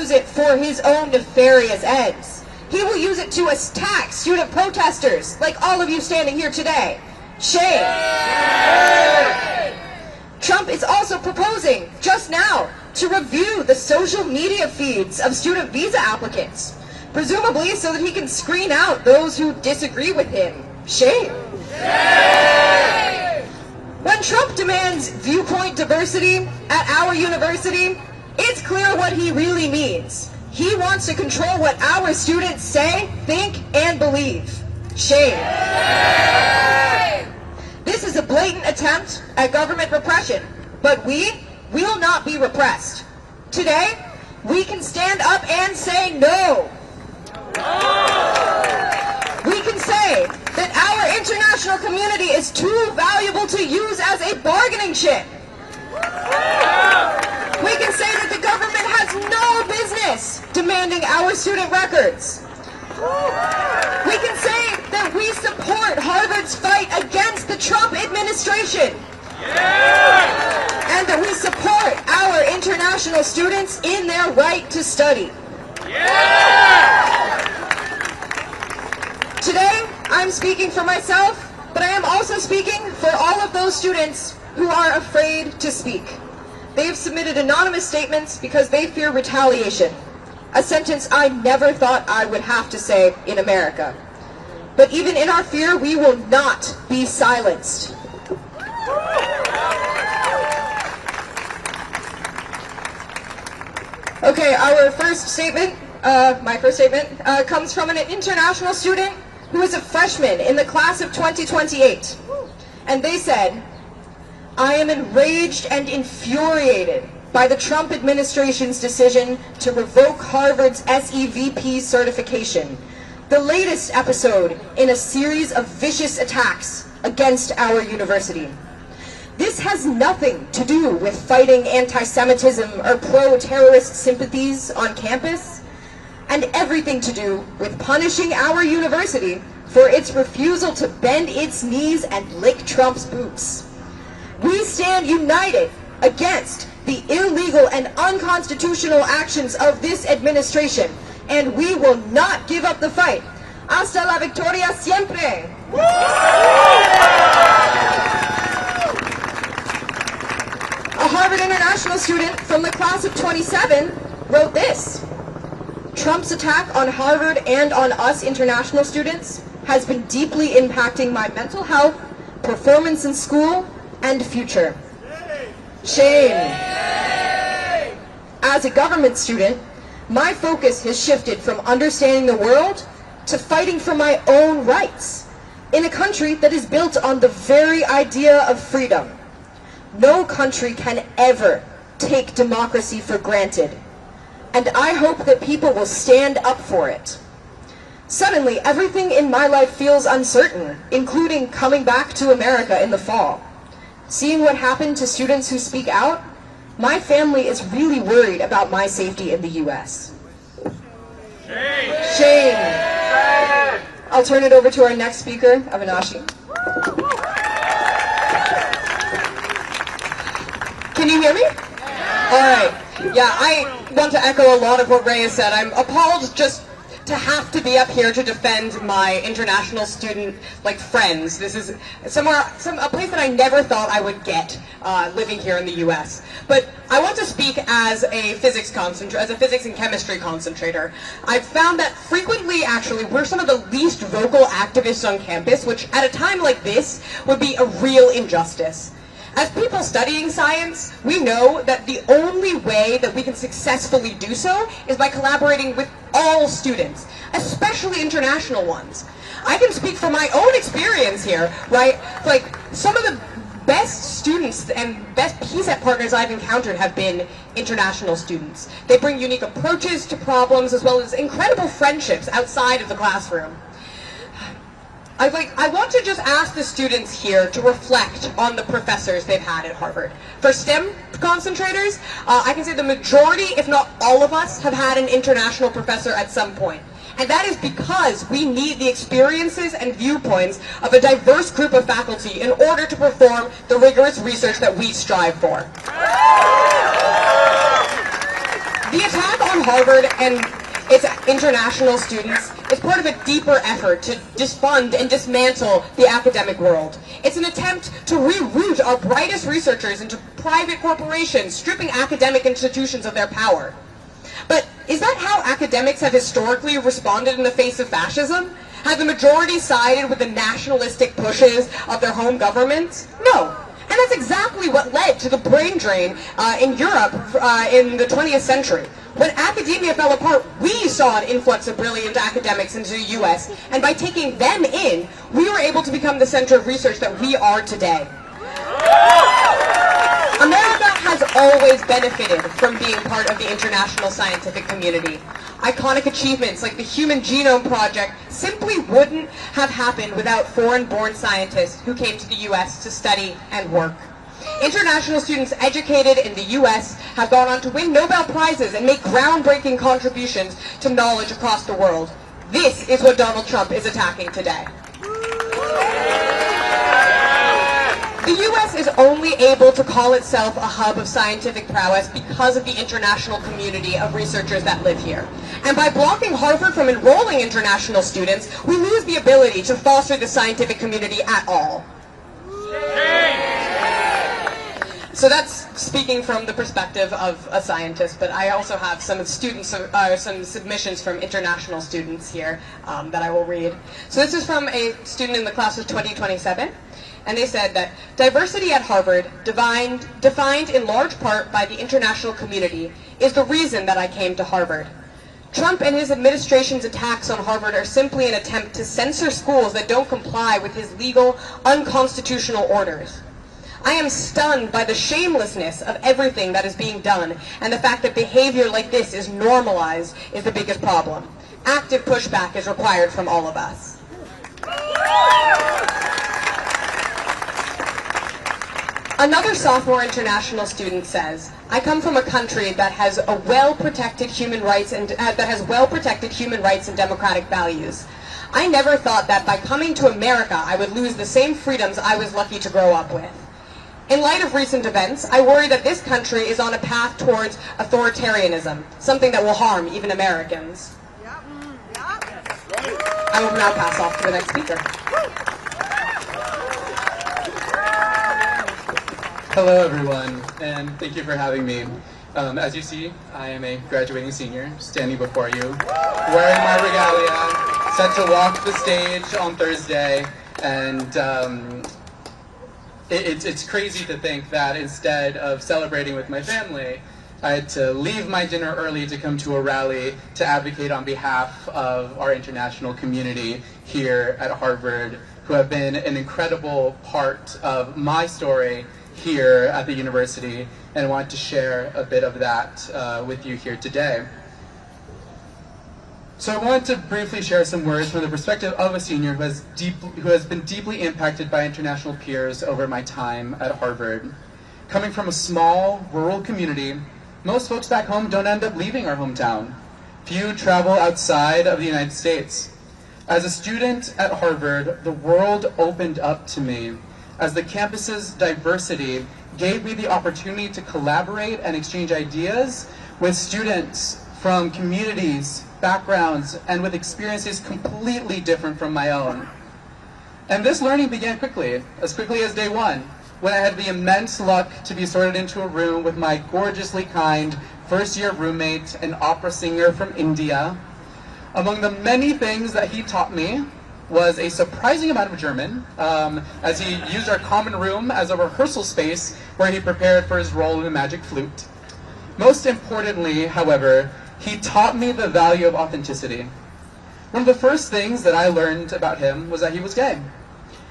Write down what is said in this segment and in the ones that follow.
use it for his own nefarious ends. He will use it to attack student protesters, like all of you standing here today. Shame. Trump is also proposing, just now, to review the social media feeds of student visa applicants, presumably so that he can screen out those who disagree with him. Shame. When Trump demands viewpoint diversity at our university, it's clear what he really means. He wants to control what our students say, think, and believe. Shame. This is a blatant attempt at government repression, but we will not be repressed. Today, we can stand up and say no. We can say that our international community is too valuable to use as a bargaining chip. We can say that the government has no business demanding our student records. We can say that we support Harvard's fight against the Trump administration. And that we support our international students in their right to study. Today, I'm speaking for myself, but I am also speaking for all of those students who are afraid to speak. They have submitted anonymous statements because they fear retaliation, a sentence I never thought I would have to say in America. But even in our fear, we will not be silenced. Okay, our first statement, my first statement, comes from an international student who is a freshman in the class of 2028. And they said, "I am enraged and infuriated by the Trump administration's decision to revoke Harvard's SEVP certification, the latest episode in a series of vicious attacks against our university. This has nothing to do with fighting anti-Semitism or pro-terrorist sympathies on campus, and everything to do with punishing our university for its refusal to bend its knees and lick Trump's boots. We stand united against the illegal and unconstitutional actions of this administration, and we will not give up the fight. Hasta la victoria siempre." A Harvard International student from the class of 27 wrote this: "Trump's attack on Harvard and on us international students has been deeply impacting my mental health, performance in school, and future. Shame. As a government student, my focus has shifted from understanding the world to fighting for my own rights in a country that is built on the very idea of freedom. No country can ever take democracy for granted, and I hope that people will stand up for it. Suddenly, everything in my life feels uncertain, including coming back to America in the fall. Seeing what happened to students who speak out, my family is really worried about my safety in the U.S. Shame. Shame. I'll turn it over to our next speaker, Avinashi. Can you hear me? All right. Yeah, I want to echo a lot of what Ray has said. I'm appalled just to have to be up here to defend my international student, friends. This is a place that I never thought I would get living here in the U.S. But I want to speak as a physics and chemistry concentrator. I've found that frequently, actually, we're some of the least vocal activists on campus, which at a time like this would be a real injustice. As people studying science, we know that the only way that we can successfully do so is by collaborating with all students, especially international ones. I can speak from my own experience here, right? Some of the best students and best PSET partners I've encountered have been international students. They bring unique approaches to problems as well as incredible friendships outside of the classroom. I want to just ask the students here to reflect on the professors they've had at Harvard. For STEM concentrators, I can say the majority, if not all of us, have had an international professor at some point. And that is because we need the experiences and viewpoints of a diverse group of faculty in order to perform the rigorous research that we strive for. The attack on Harvard and its international students is part of a deeper effort to defund and dismantle the academic world. It's an attempt to reroute our brightest researchers into private corporations, stripping academic institutions of their power. But is that how academics have historically responded in the face of fascism? Have the majority sided with the nationalistic pushes of their home governments? No. And that's exactly what led to the brain drain in Europe in the 20th century. When academia fell apart, we saw an influx of brilliant academics into the US, and by taking them in, we were able to become the center of research that we are today. America has always benefited from being part of the international scientific community. Iconic achievements like the Human Genome Project simply wouldn't have happened without foreign-born scientists who came to the US to study and work. International students educated in the US have gone on to win Nobel Prizes and make groundbreaking contributions to knowledge across the world. This is what Donald Trump is attacking today. The US is only able to call itself a hub of scientific prowess because of the international community of researchers that live here. And by blocking Harvard from enrolling international students, we lose the ability to foster the scientific community at all. So that's speaking from the perspective of a scientist, but I also have some students, some submissions from international students here that I will read. So this is from a student in the class of 2027, and they said that diversity at Harvard, defined in large part by the international community, is the reason that I came to Harvard. Trump and his administration's attacks on Harvard are simply an attempt to censor schools that don't comply with his legal, unconstitutional orders. I am stunned by the shamelessness of everything that is being done, and the fact that behavior like this is normalized is the biggest problem. Active pushback is required from all of us. Another sophomore international student says, I come from a country that has a well-protected human rights and democratic values. I never thought that by coming to America I would lose the same freedoms I was lucky to grow up with. In light of recent events, I worry that this country is on a path towards authoritarianism, something that will harm even Americans. I will now pass off to the next speaker. Hello everyone, and thank you for having me. As you see, I am a graduating senior, standing before you, wearing my regalia, set to walk the stage on Thursday, and it's crazy to think that instead of celebrating with my family, I had to leave my dinner early to come to a rally to advocate on behalf of our international community here at Harvard, who have been an incredible part of my story here at the university, and want to share a bit of that with you here today. So I wanted to briefly share some words from the perspective of a senior who has been deeply impacted by international peers over my time at Harvard. Coming from a small, rural community, most folks back home don't end up leaving our hometown. Few travel outside of the United States. As a student at Harvard, the world opened up to me as the campus's diversity gave me the opportunity to collaborate and exchange ideas with students from communities, backgrounds, and with experiences completely different from my own. And this learning began quickly as day one, when I had the immense luck to be sorted into a room with my gorgeously kind first-year roommate, an opera singer from India. Among the many things that he taught me was a surprising amount of German, as he used our common room as a rehearsal space where he prepared for his role in the magic flute. Most importantly, however, he taught me the value of authenticity. One of the first things that I learned about him was that he was gay.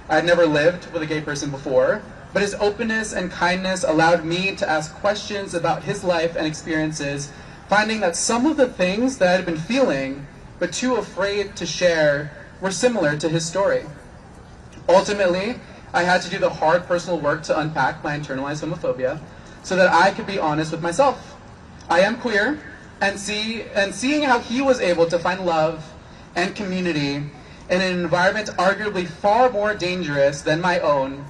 I had never lived with a gay person before, but his openness and kindness allowed me to ask questions about his life and experiences, finding that some of the things that I had been feeling, but too afraid to share, were similar to his story. Ultimately, I had to do the hard personal work to unpack my internalized homophobia so that I could be honest with myself. I am queer, and seeing how he was able to find love and community in an environment arguably far more dangerous than my own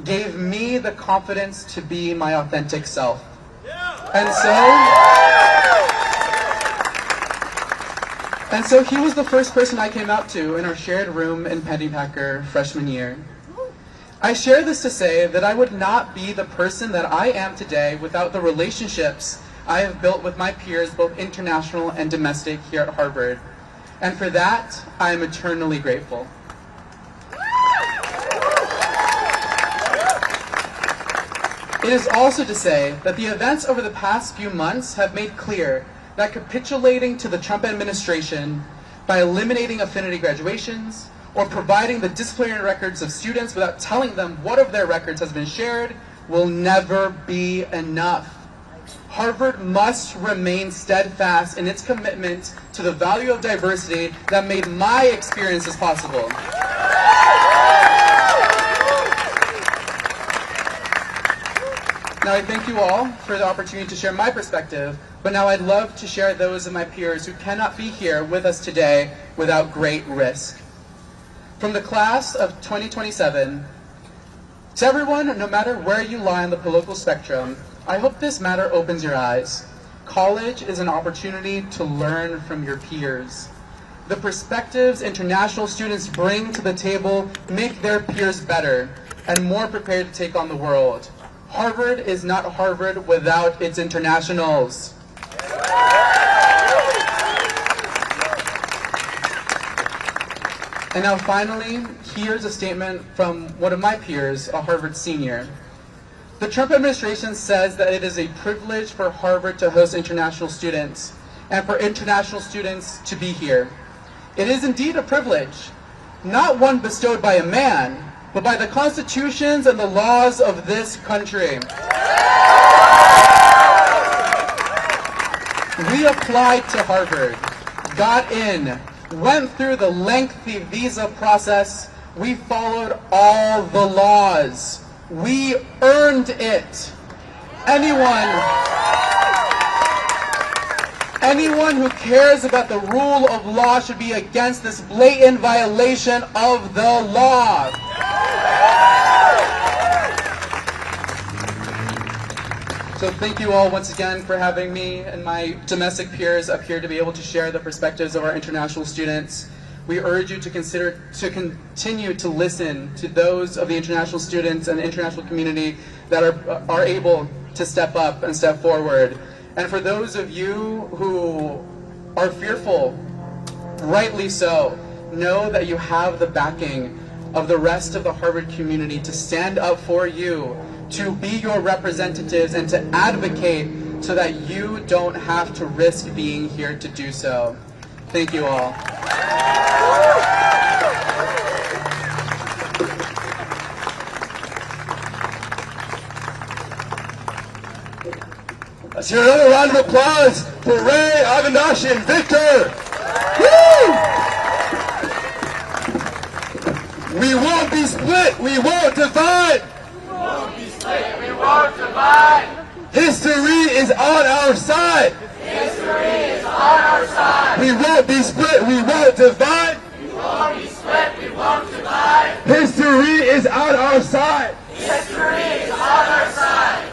gave me the confidence to be my authentic self. And so, And so he was the first person I came out to in our shared room in Pennypacker freshman year. I share this to say that I would not be the person that I am today without the relationships I have built with my peers, both international and domestic, here at Harvard. And for that, I am eternally grateful. It is also to say that the events over the past few months have made clear that capitulating to the Trump administration by eliminating affinity graduations or providing the disciplinary records of students without telling them what of their records has been shared will never be enough. Harvard must remain steadfast in its commitment to the value of diversity that made my experiences possible. Now I thank you all for the opportunity to share my perspective, but now I'd love to share those of my peers who cannot be here with us today without great risk. From the class of 2027, to everyone, no matter where you lie on the political spectrum, I hope this matter opens your eyes. College is an opportunity to learn from your peers. The perspectives international students bring to the table make their peers better and more prepared to take on the world. Harvard is not Harvard without its internationals. And now finally, here's a statement from one of my peers, a Harvard senior. The Trump administration says that it is a privilege for Harvard to host international students and for international students to be here. It is indeed a privilege, not one bestowed by a man, but by the constitutions and the laws of this country. We applied to Harvard, got in, went through the lengthy visa process. We followed all the laws. We earned it. Anyone who cares about the rule of law should be against this blatant violation of the law. So thank you all once again for having me and my domestic peers up here to be able to share the perspectives of our international students. We urge you to continue to listen to those of the international students and the international community that are able to step up and step forward. And for those of you who are fearful, rightly so, know that you have the backing of the rest of the Harvard community to stand up for you, to be your representatives, and to advocate so that you don't have to risk being here to do so. Thank you all. Let's hear another round of applause for Ray, Avinash, and Victor. Woo! We won't be split. We won't divide. We won't be split. We won't divide. History is on our side. History is on our side. We won't be split. We won't divide. We won't be split. We won't divide. History is on our side. History is on our side.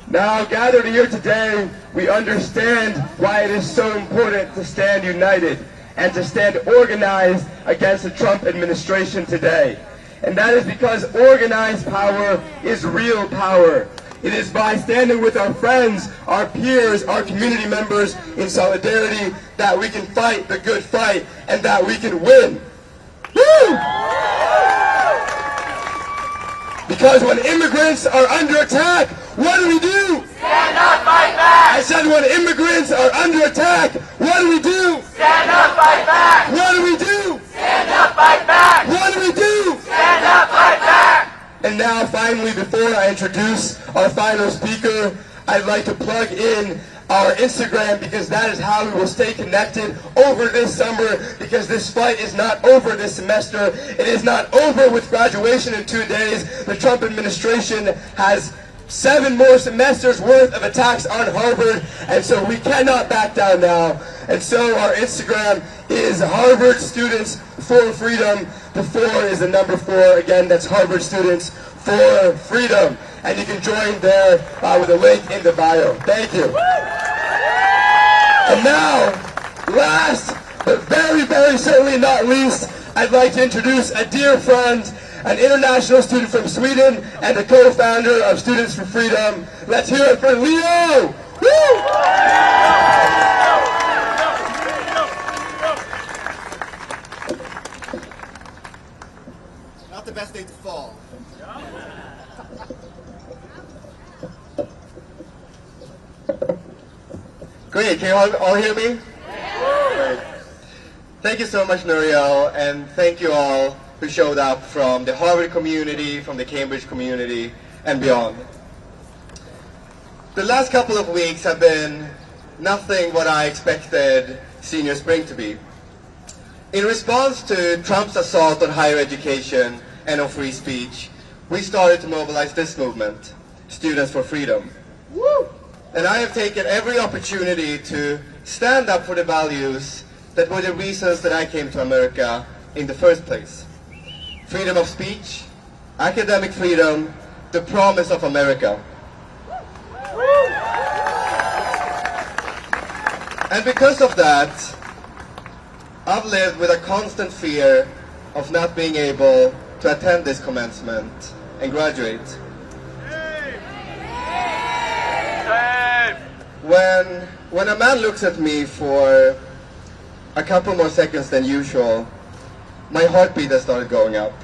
Now, gathered here today, we understand why it is so important to stand united and to stand organized against the Trump administration today. And that is because organized power is real power. It is by standing with our friends, our peers, our community members in solidarity that we can fight the good fight and that we can win. Woo! Because when immigrants are under attack, what do we do? Stand up, fight back. I said when immigrants are under attack, what do we do? Stand up, fight back. What do we do? Stand up, fight back. What do we do? Stand up, fight back. And now finally, before I introduce our final speaker, I'd like to plug in our Instagram because that is how we will stay connected over this summer, because this fight is not over this semester. It is not over with graduation in 2 days. The Trump administration has 7 more semesters worth of attacks on Harvard, and so we cannot back down now. And so our Instagram is Harvard Students for Freedom. The 4 is the number 4. Again, that's Harvard Students for Freedom. And you can join there with a link in the bio. Thank you. And now, last But very, very certainly not least, I'd like to introduce a dear friend, an international student from Sweden, and a co-founder of Students for Freedom. Let's hear it for Leo! Woo! Not the best day to fall. Great, can you all hear me? Great. Thank you so much, Nouriel, and thank you all who showed up from the Harvard community, from the Cambridge community, and beyond. The last couple of weeks have been nothing what I expected senior spring to be. In response to Trump's assault on higher education and on free speech, we started to mobilize this movement, Students for Freedom. Woo! And I have taken every opportunity to stand up for the values that were the reasons that I came to America in the first place. Freedom of speech, academic freedom, the promise of America. And because of that, I've lived with a constant fear of not being able to attend this commencement and graduate. When a man looks at me for a couple more seconds than usual, my heartbeat has started going up.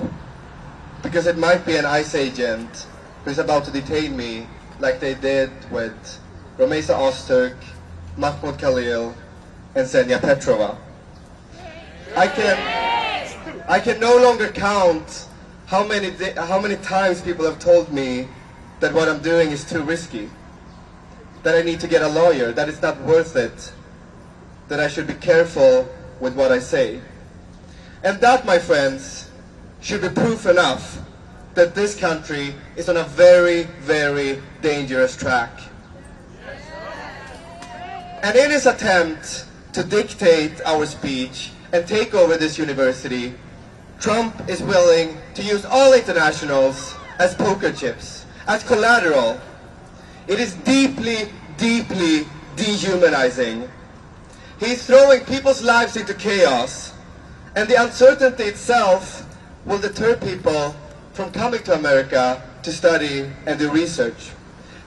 Because it might be an ICE agent who's about to detain me like they did with Romesa Ozturk, Mahmoud Khalil, and Xenia Petrova. I can no longer count how many times people have told me that what I'm doing is too risky, that I need to get a lawyer, that it's not worth it, that I should be careful with what I say. And that, my friends, should be proof enough that this country is on a very, very dangerous track. And in his attempt to dictate our speech and take over this university, Trump is willing to use all internationals as poker chips, as collateral. It is deeply, deeply dehumanizing. He's throwing people's lives into chaos, and the uncertainty itself will deter people from coming to America to study and do research.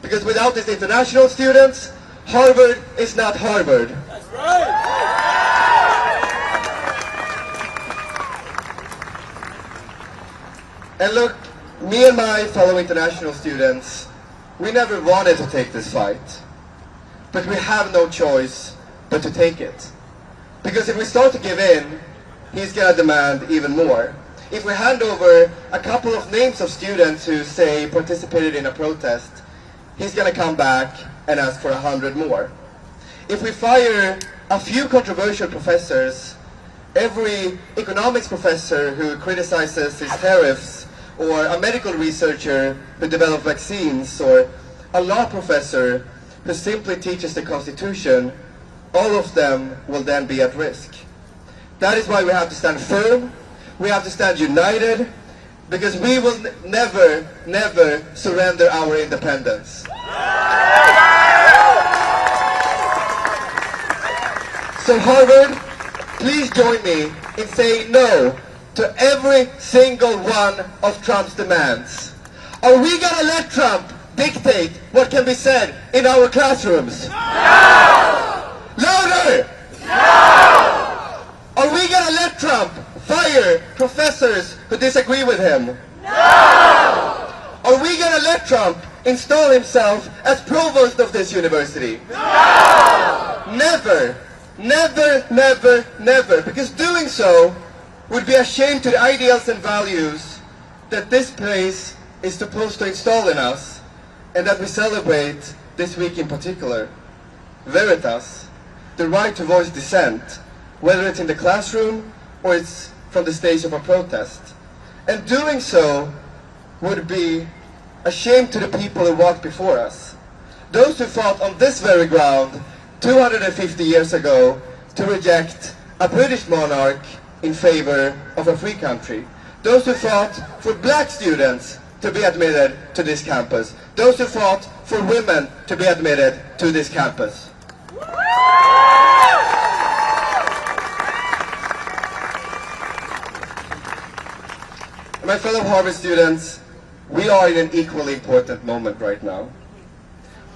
Because without these international students, Harvard is not Harvard. That's right. And look, me and my fellow international students, we never wanted to take this fight. But we have no choice but to take it. Because if we start to give in, he's going to demand even more. If we hand over a couple of names of students who, say, participated in a protest, he's going to come back and ask for 100 more. If we fire a few controversial professors, every economics professor who criticizes his tariffs, or a medical researcher who develops vaccines, or a law professor who simply teaches the Constitution, all of them will then be at risk. That is why we have to stand firm, we have to stand united, because we will never, never surrender our independence. So Harvard, please join me in saying no to every single one of Trump's demands. Are we going to let Trump dictate what can be said in our classrooms? No! Louder! No! Are we going to let Trump fire professors who disagree with him? No! Are we going to let Trump install himself as provost of this university? No! Never! Never, never, never. Because doing so would be a shame to the ideals and values that this place is supposed to install in us, and that we celebrate this week in particular. Veritas, the right to voice dissent, whether it's in the classroom or it's from the stage of a protest. And doing so would be a shame to the people who walked before us. Those who fought on this very ground 250 years ago to reject a British monarch in favor of a free country. Those who fought for black students to be admitted to this campus. Those who fought for women to be admitted to this campus. My fellow Harvard students, we are in an equally important moment right now.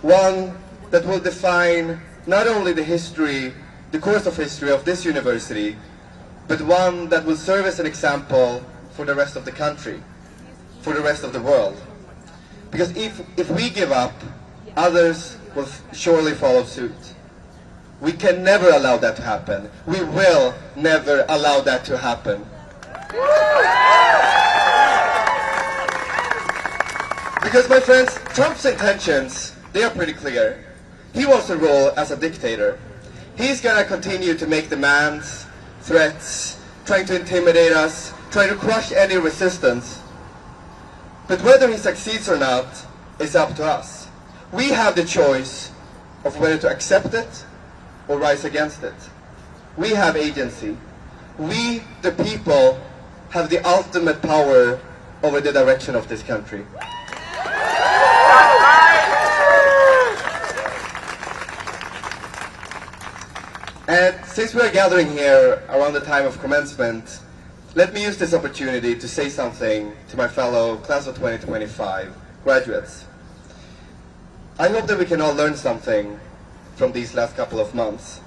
One that will define not only the course of history of this university, but one that will serve as an example for the rest of the country, for the rest of the world. Because if we give up, others will surely follow suit. We can never allow that to happen. We will never allow that to happen. Because, my friends, Trump's intentions, they are pretty clear. He wants to rule as a dictator. He's gonna continue to make demands, threats, trying to intimidate us, trying to crush any resistance. But whether he succeeds or not is up to us. We have the choice of whether to accept it or rise against it. We have agency. We, the people, have the ultimate power over the direction of this country. And since we are gathering here around the time of commencement, let me use this opportunity to say something to my fellow class of 2025 graduates. I hope that we can all learn something from these last couple of months.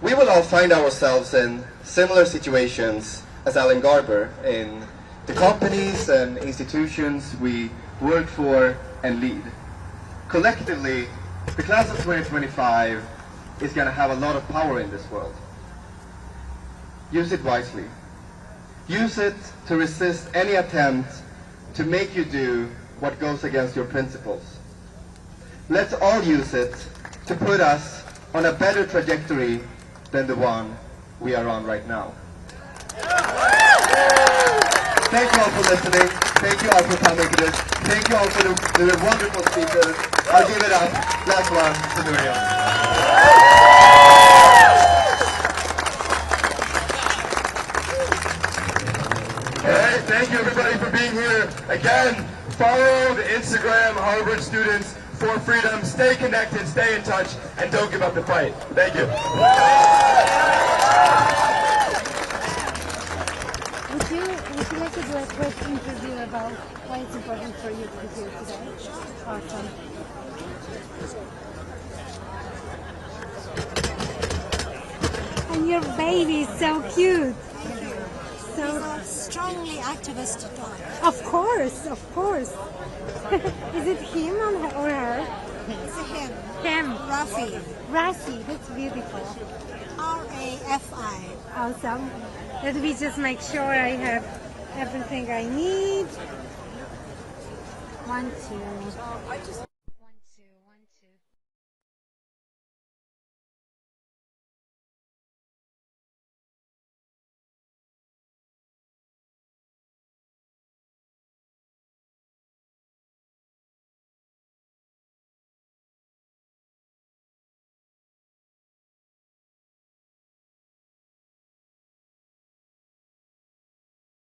We will all find ourselves in similar situations as Alan Garber in the companies and institutions we work for and lead. Collectively, the class of 2025 is going to have a lot of power in this world. Use it wisely. Use it to resist any attempt to make you do what goes against your principles. Let's all use it to put us on a better trajectory than the one we are on right now. Thank you all for listening. Thank you all for coming to this. Thank you all for the wonderful speakers. I'll give it up. Last one to Miriam. Hey, thank you everybody for being here. Again, follow the Instagram Harvard Students for Freedom. Stay connected, stay in touch, and don't give up the fight. Thank you. Would you like to do a quick interview about why it's important for you to be here today? Awesome. And your baby is so cute. So strongly activist dog. Of course, of course. Is it him or her? It's a him. Him. Rafi. Rafi, that's beautiful. R-A-F-I. Awesome. Let me just make sure I have everything I need. 1, 2.